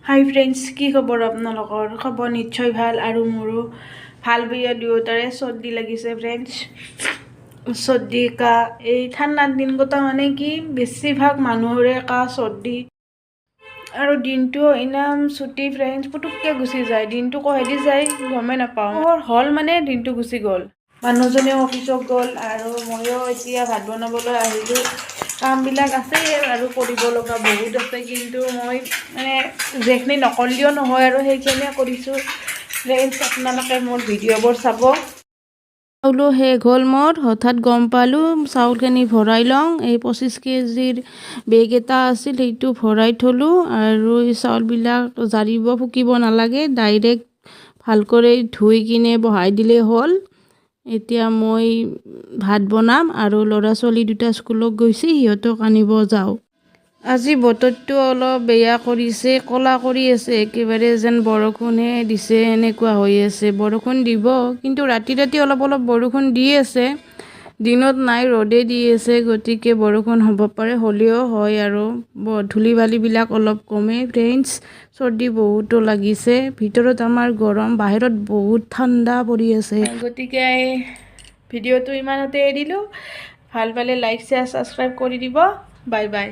হাই friends, কি খবৰ আপোনালোকৰ? খবৰ নিশ্চয় ভাল আৰু মোৰো ভাল বেয়া দুয়োটাৰে চৰ্দি লাগিছে ফ্ৰেণ্ডছ। চৰ্দি কাহ এই ঠাণ্ডাৰ দিন কটা মানে কি বেছিভাগ মানুহৰে কাহ চৰ্দি আৰু দিনটো ইনাম ছুটি ফ্ৰেণ্ডছ পুটুককৈ গুচি যায়। দিনটো কহেদি যায় গমেই নাপাওঁ। হ'ল মানে দিনটো গুচি গ'ল। মানুহজনেও অফিচত গ'ল আৰু ময়ো এতিয়া ভাত বনাবলৈ আহিলোঁ। কামবিলাক আছে আৰু কৰিব লগা বহুত আছে, কিন্তু মই মানে যিখিনি নকৰিলেও নহয় আৰু সেইখিনিয়ে কৰিছোঁ। ফ্ৰেণ্ডছ, আপোনালোকে মোৰ ভিডিঅ'বোৰ চাব। চাউলো শেষ হ'ল মোৰ, হঠাৎ গম পালোঁ। চাউলখিনি ভৰাই লওঁ। এই 25 কেজিৰ বেগ এটা আছিল, সেইটো ভৰাই থলোঁ আৰু এই চাউলবিলাক জাৰিব ফুকিব নালাগে, ডাইৰেক্ট ভালকৈ ধুই কিনে বহাই দিলেই হ'ল। এতিয়া মই ভাত বনাম আৰু ল'ৰা ছোৱালী দুটা স্কুলত গৈছে, সিহঁতক আনিব যাওঁ। আজি বতৰটো অলপ বেয়া কৰিছে, ক'লা কৰি আছে, একেবাৰে যেন বৰষুণে দিছে এনেকুৱা হৈ আছে। বৰষুণ দিব, কিন্তু ৰাতি অলপ অলপ বৰষুণ দি আছে। দিনত নাই, ৰ'দে দি আছে, গতিকে বৰষুণ হ'ব পাৰে। হ'লেও হয় আৰু ধূলি বালিবিলাক অলপ কমে। ফ্ৰেণ্ডছ, চৰ্দি বহুতো লাগিছে। ভিতৰত আমাৰ গৰম, বাহিৰত বহুত ঠাণ্ডা পৰি আছে। গতিকে ভিডিঅ'টো ইমানতে এৰিলোঁ। ভাল পালে লাইক শ্বেয়াৰ ছাবস্ক্ৰাইব কৰি দিব। Bye bye.